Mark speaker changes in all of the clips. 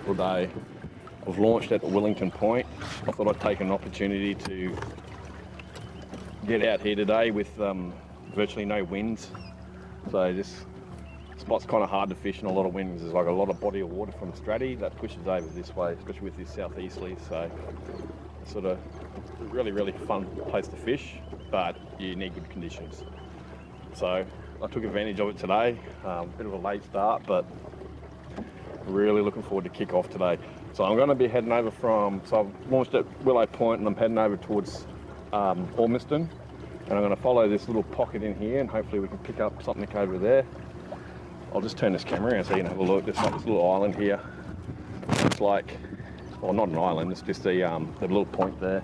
Speaker 1: beautiful day. I've launched at the Wellington point. I thought I'd take an opportunity to get out here today with virtually no winds. So this spot's kind of hard to fish in a lot of winds. There's like a lot of body of water from Stratty that pushes over this way, especially with this southeasterly. So it's sort of really fun place to fish, but you need good conditions. So I took advantage of it today. Bit of a late start, but really looking forward to kick off today. So I'm going to be heading over so I've launched at Willow Point and I'm heading over towards Ormiston, and I'm going to follow this little pocket in here and hopefully we can pick up something over there. I'll just turn this camera around so you can have a look. There's like this little island here. It's like, well, not an island, it's just the little point there,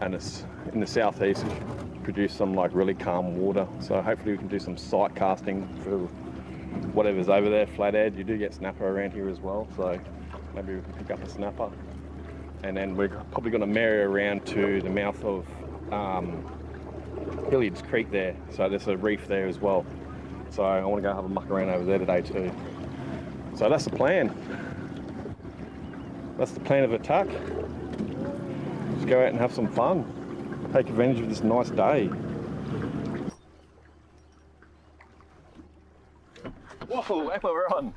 Speaker 1: and it's in the southeast. It's produced some like really calm water, so hopefully we can do some sight casting for whatever's over there. Flathead, you do get snapper around here as well, so maybe we can pick up a snapper. And then we're probably going to marry around to the mouth of Hilliard's Creek there, so there's a reef there as well. So I want to go have a muck around over there today too. So that's the plan. That's the plan of attack. Just go out and have some fun. Take advantage of this nice day. Whoa, and we're on.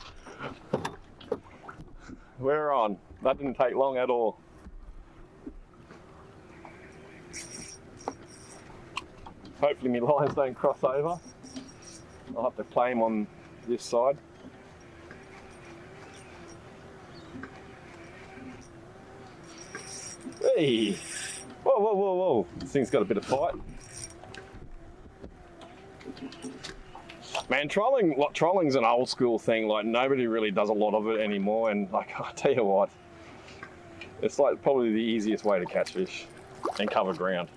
Speaker 1: We're on. That didn't take long at all. Hopefully my lines don't cross over. I'll have to play them on this side. Hey! Whoa. This thing's got a bit of fight. Man, trolling's an old school thing. Like, nobody really does a lot of it anymore, and like, I tell you what, it's like probably the easiest way to catch fish and cover ground.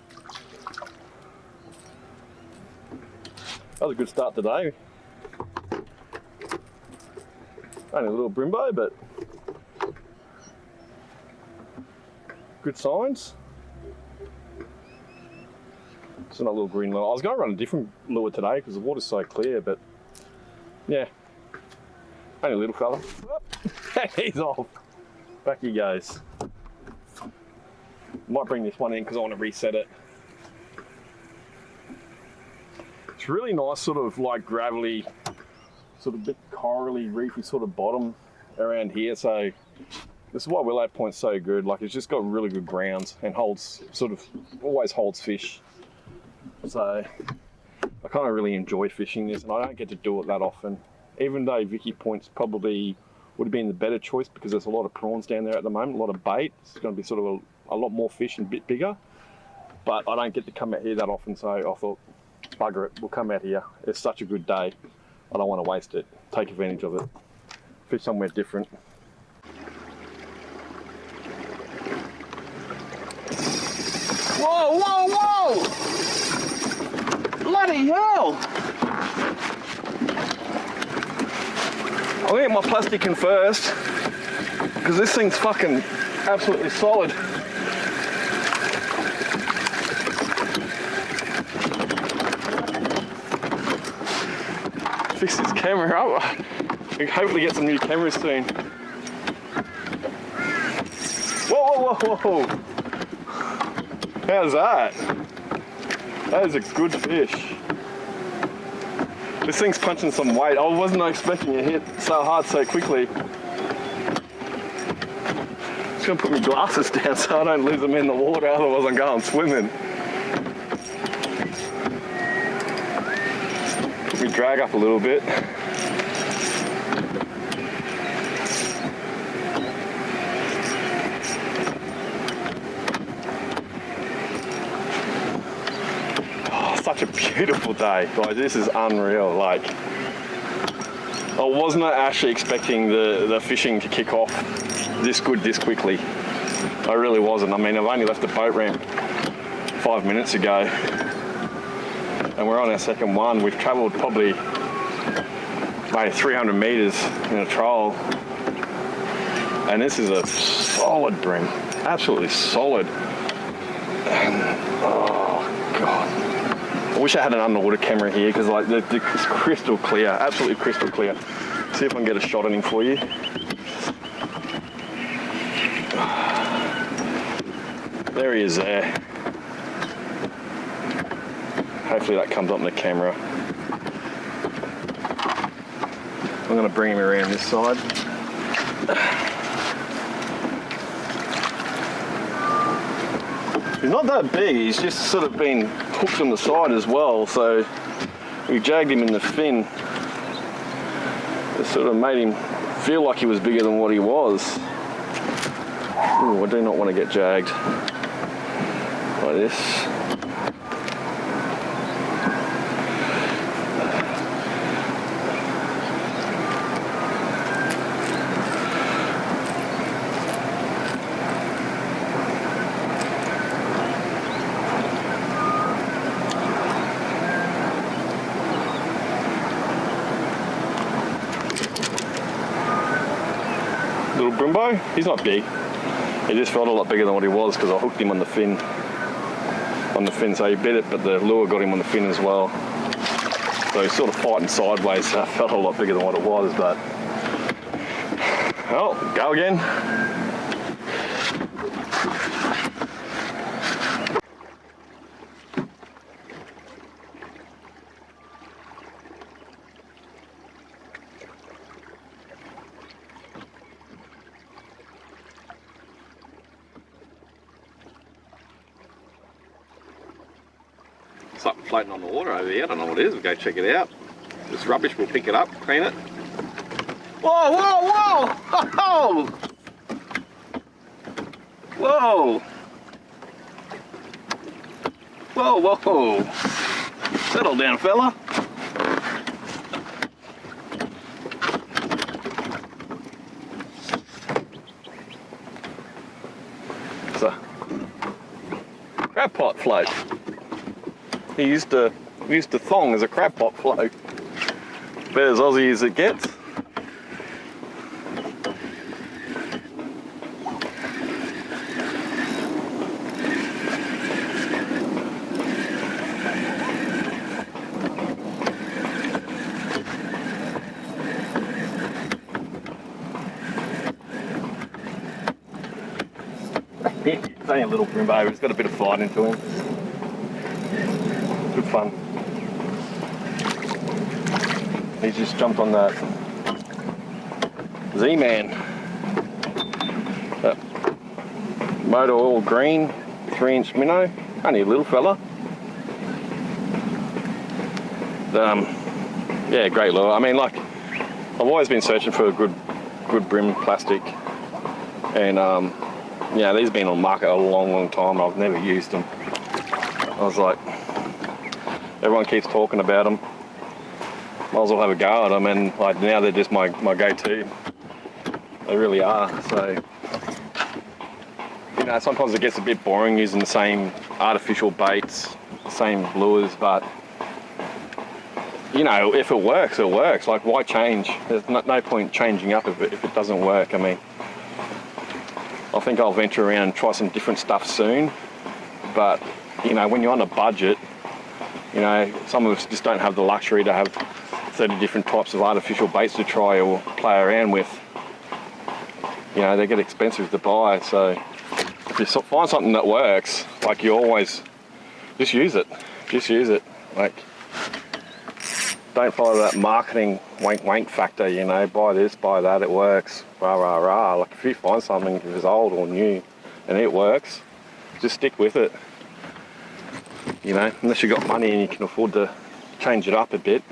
Speaker 1: That was a good start today. Only a little brimbo, but good signs. It's not a little green lure. I was going to run a different lure today because the water's so clear, but yeah, only a little fella. He's off. Back he goes. Might bring this one in because I want to reset it. It's really nice, sort of like gravelly, sort of bit corally, reefy sort of bottom around here. So this is why Willow Point's so good. Like, it's just got really good grounds and always holds fish. So I kind of really enjoy fishing this, and I don't get to do it that often. Even though Vicky Point's probably would have been the better choice because there's a lot of prawns down there at the moment, a lot of bait. It's going to be sort of a lot more fish and a bit bigger. But I don't get to come out here that often, so I thought, bugger it, we'll come out here. It's such a good day. I don't want to waste it. Take advantage of it. Fish somewhere different. Whoa! Bloody hell! I'll get my plastic in first, because this thing's fucking absolutely solid. Fix this camera up. We can hopefully get some new cameras soon. Whoa. How's that? That is a good fish. This thing's punching some weight. I wasn't expecting it to hit so hard so quickly. Just gonna put my glasses down so I don't lose them in the water, otherwise I'm going swimming. Put me drag up a little bit. Such a beautiful day, guys. This is unreal. Like, I was not actually expecting the fishing to kick off this good this quickly. I really wasn't. I mean, I've only left the boat ramp 5 minutes ago and we're on our second one. We've travelled probably maybe 300 metres in a troll, and this is a solid bream, absolutely solid. Oh God. I wish I had an underwater camera here because like it's crystal clear, absolutely crystal clear. See if I can get a shot on him for you. There he is there. Hopefully that comes up in the camera. I'm going to bring him around this side. He's not that big, he's just sort of been hooked on the side as well, so we jagged him in the fin. It sort of made him feel like he was bigger than what he was. Ooh, I do not want to get jagged like this. Little Brumbo, he's not big. He just felt a lot bigger than what he was because I hooked him on the fin. So he bit it, but the lure got him on the fin as well. So he's sort of fighting sideways, so I felt a lot bigger than what it was, but... Oh, go again. Something floating on the water over here. I don't know what it is. We'll go check it out. If it's rubbish, we'll pick it up, clean it. Whoa, whoa, whoa! Whoa! Whoa, whoa! Settle down, fella. It's a crab pot float. He used to thong as a crab pot float. About as Aussie as it gets. It's only a little Brumbo, but it's got a bit of fight into him. Good fun. He's just jumped on that Z-Man. That motor oil green 3-inch minnow. Only a little fella. Yeah, great lure. I mean, like, I've always been searching for a good brim plastic, and yeah, these have been on the market a long time. I've never used them. I was like, everyone keeps talking about them. Might as well have a go at them, and like now they're just my go-to. They really are. So, you know, sometimes it gets a bit boring using the same artificial baits, the same lures, but you know, if it works, it works. Like, why change? There's no point changing up if it doesn't work. I mean, I think I'll venture around and try some different stuff soon, but you know, when you're on a budget, you know, some of us just don't have the luxury to have 30 different types of artificial baits to try or play around with. You know, they get expensive to buy, so if you find something that works, like, you always just use it. Just use it. Like, don't follow that marketing wank factor, you know, buy this, buy that, it works, rah, rah, rah. Like, if you find something, if it's old or new and it works, just stick with it. You know, unless you've got money and you can afford to change it up a bit.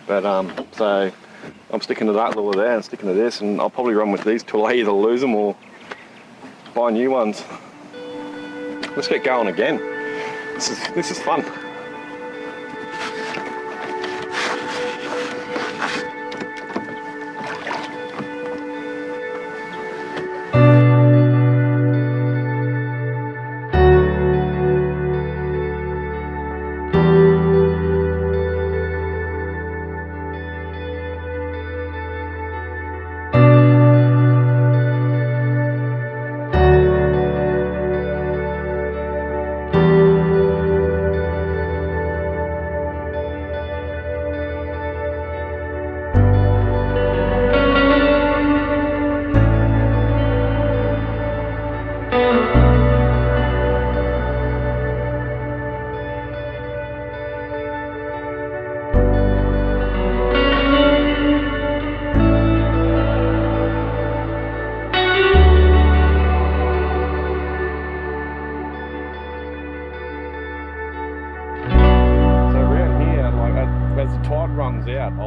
Speaker 1: But so I'm sticking to that lure there and sticking to this, and I'll probably run with these till I either lose them or buy new ones. Let's get going again. This is fun.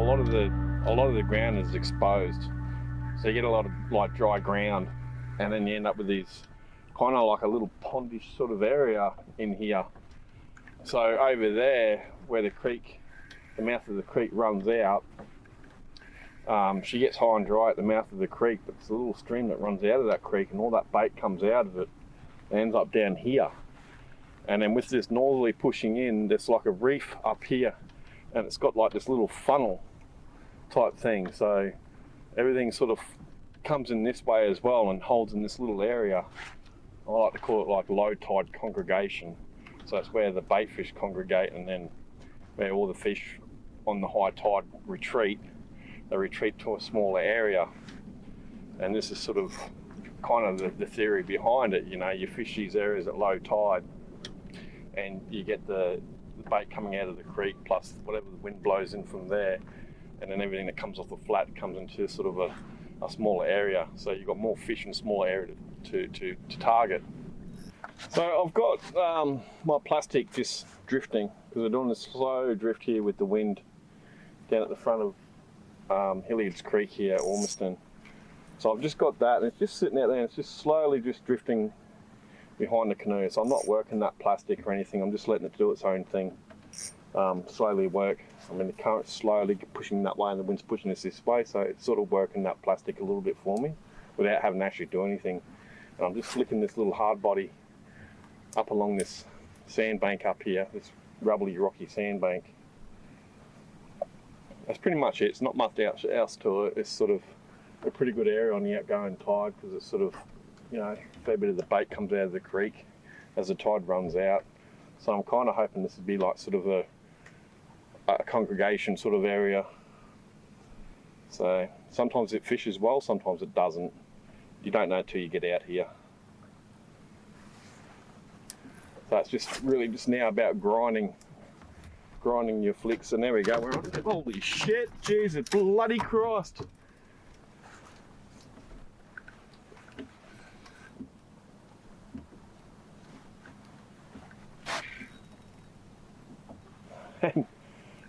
Speaker 1: lot of the ground is exposed, so you get a lot of like dry ground, and then you end up with these kind of like a little pondish sort of area in here. So over there where the creek, the mouth of the creek runs out, she gets high and dry at the mouth of the creek, but it's a little stream that runs out of that creek, and all that bait comes out of it and ends up down here. And then with this northerly pushing in, there's like a reef up here, and it's got like this little funnel type thing. So everything sort of comes in this way as well and holds in this little area. I like to call it like low tide congregation. So it's where the bait fish congregate, and then where all the fish on the high tide retreat. They retreat to a smaller area. And this is sort of kind of the theory behind it. You know, you fish these areas at low tide, and you get the bait coming out of the creek plus whatever the wind blows in from there, and then everything that comes off the flat comes into sort of a smaller area. So you've got more fish in a smaller area to target. So I've got my plastic just drifting, because we're doing a slow drift here with the wind down at the front of Hilliard's Creek here at Ormiston. So I've just got that, and it's just sitting out there, and it's just slowly just drifting behind the canoe. So I'm not working that plastic or anything, I'm just letting it do its own thing, slowly work. I mean, the current's slowly pushing that way and the wind's pushing us this way, so it's sort of working that plastic a little bit for me without having to actually do anything. And I'm just flicking this little hard body up along this sandbank up here, this rubbly rocky sandbank. That's pretty much it. It's not much else to it. It's sort of a pretty good area on the outgoing tide, because it's sort of, you know, a fair bit of the bait comes out of the creek as the tide runs out. So I'm kind of hoping this would be like sort of a congregation sort of area. So sometimes it fishes well, sometimes it doesn't. You don't know till you get out here. So it's just really just now about grinding your flicks, and there we go. We're on. Holy shit, Jesus bloody Christ.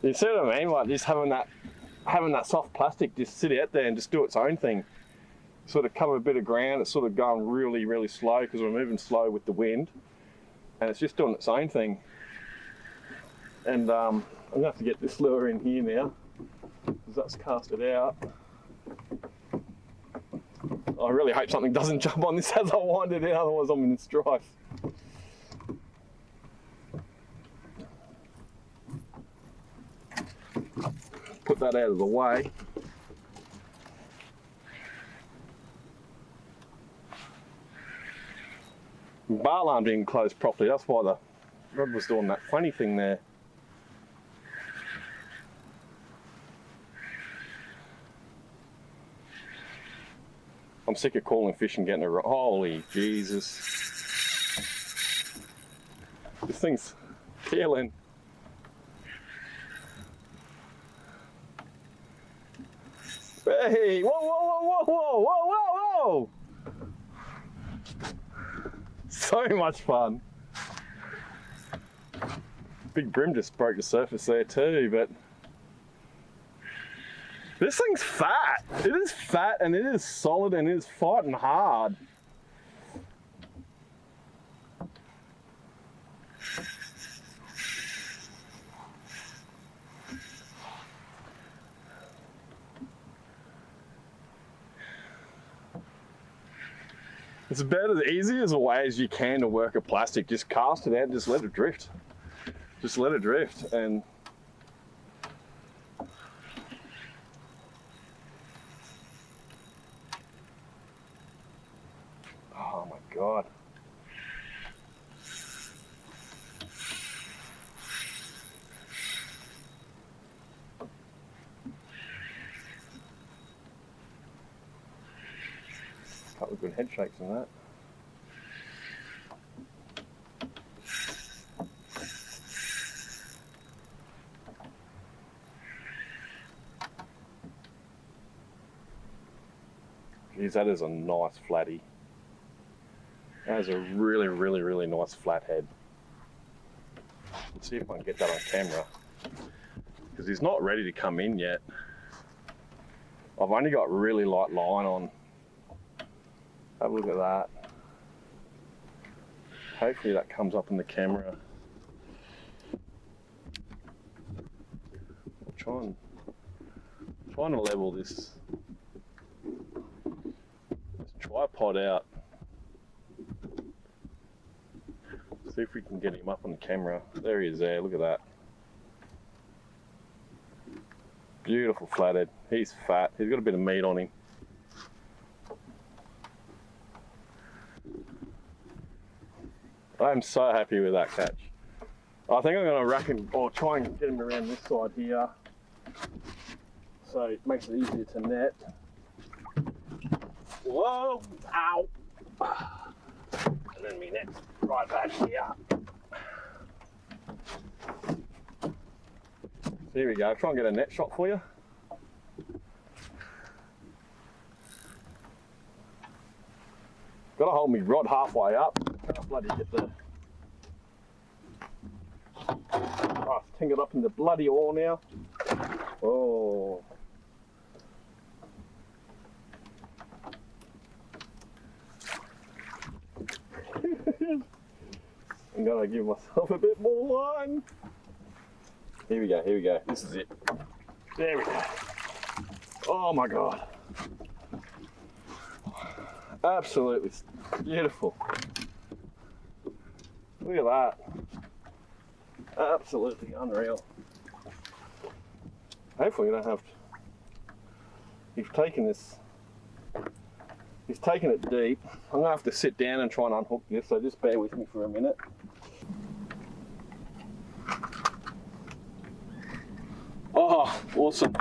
Speaker 1: You see what I mean? Like just having that soft plastic just sit out there and just do its own thing. Sort of cover a bit of ground. It's sort of going really, really slow because we're moving slow with the wind, and it's just doing its own thing. And I'm gonna have to get this lure in here now, because that's cast it out. I really hope something doesn't jump on this as I wind it out, otherwise I'm in strife. Put that out of the way. The bar alarm didn't close properly, that's why the rod was doing that funny thing there. I'm sick of calling fish and getting a rod. Holy Jesus. This thing's peeling. Hey, whoa, whoa, whoa, whoa, whoa, whoa, whoa! So much fun. Big brim just broke the surface there too, but this thing's fat. It is fat and it is solid and it is fighting hard. It's about as easy as a way as you can to work a plastic. Just cast it out and just let it drift. Just let it drift. And oh my God. A couple of good head shakes in that. Geez, that is a nice flatty. That is a really, really, really nice flathead. Let's see if I can get that on camera, because he's not ready to come in yet. I've only got really light line on. Have a look at that. Hopefully that comes up in the camera. I'm trying to level this tripod out. See if we can get him up on the camera. There he is there, look at that. Beautiful flathead. He's fat, he's got a bit of meat on him. I'm so happy with that catch. I think I'm going to rack him, or try and get him around this side here, so it makes it easier to net. Whoa! Ow! And then me net right back here. Here we go. Try and get a net shot for you. Got to hold me rod halfway up. Can't bloody get the. Oh, it's tingled up in the bloody oar now. Oh. I'm gonna give myself a bit more line. Here we go, here we go. This is it. There we go. Oh my God. Absolutely beautiful. Look at that. Absolutely unreal. Hopefully you don't have to. He's taken it deep. I'm gonna have to sit down and try and unhook this, so just bear with me for a minute. Oh, awesome.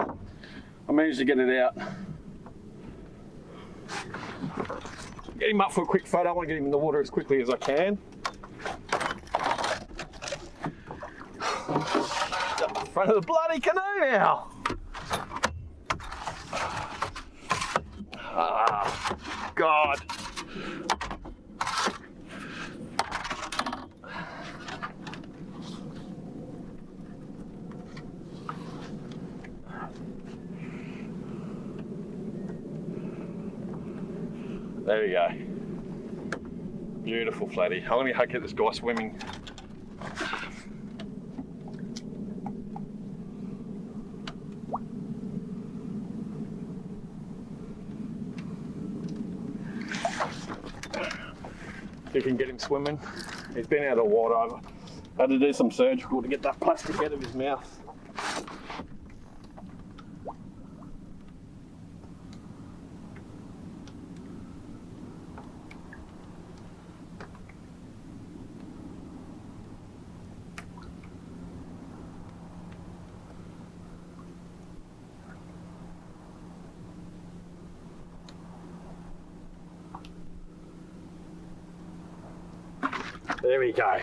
Speaker 1: I managed to get it out. Get him up for a quick photo. I want to get him in the water as quickly as I can. Front of the bloody canoe now. Ah, God. There we go. Beautiful flatty. Let me get this guy swimming. You can get him swimming. He's been out of water. I've had to do some surgical to get that plastic out of his mouth. There we go.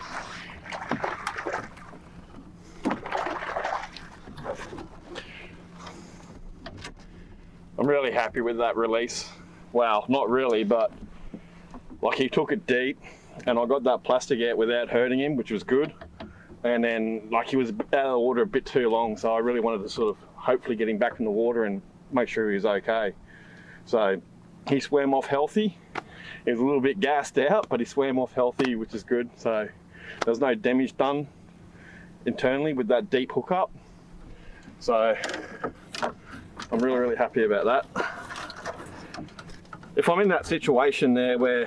Speaker 1: I'm really happy with that release. Well, not really, but like he took it deep and I got that plastic out without hurting him, which was good. And then like he was out of the water a bit too long, so I really wanted to sort of hopefully get him back in the water and make sure he was okay. So he swam off healthy. He was a little bit gassed out, but he swam off healthy, which is good. So there was no damage done internally with that deep hookup. So I'm really, really happy about that. If I'm in that situation there where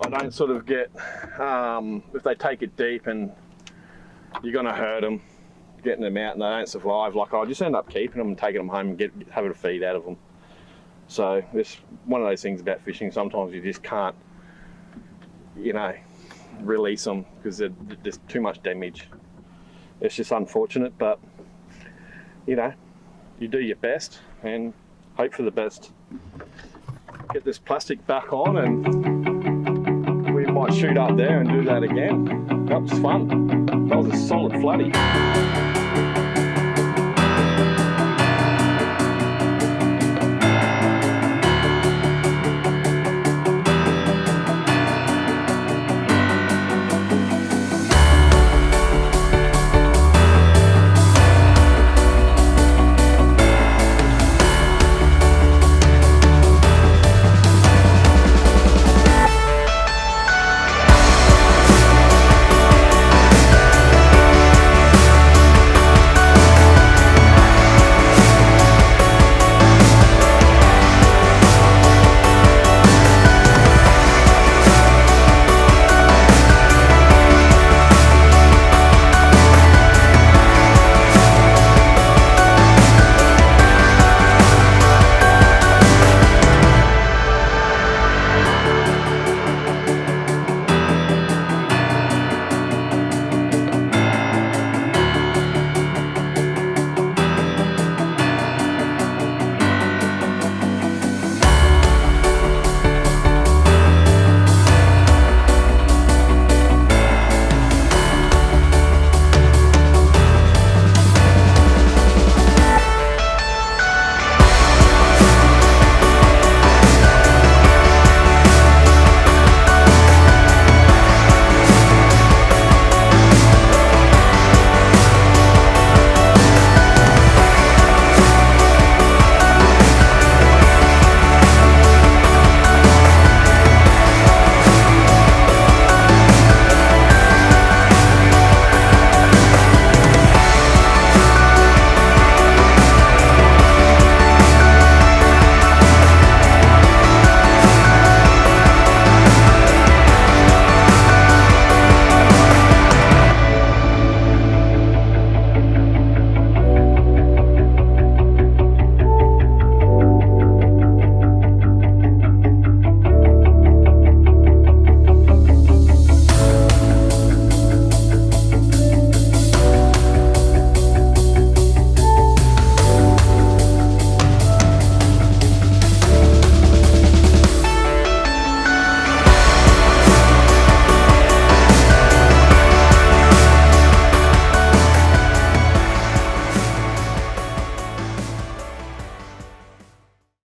Speaker 1: I don't sort of get, if they take it deep and you're gonna hurt them, getting them out and they don't survive, like I just end up keeping them and taking them home and having a feed out of them. So it's one of those things about fishing, sometimes you just can't, you know, release them because there's too much damage. It's just unfortunate, but you know, you do your best and hope for the best. Get this plastic back on and we might shoot up there and do that again. That was fun. That was a solid flatty.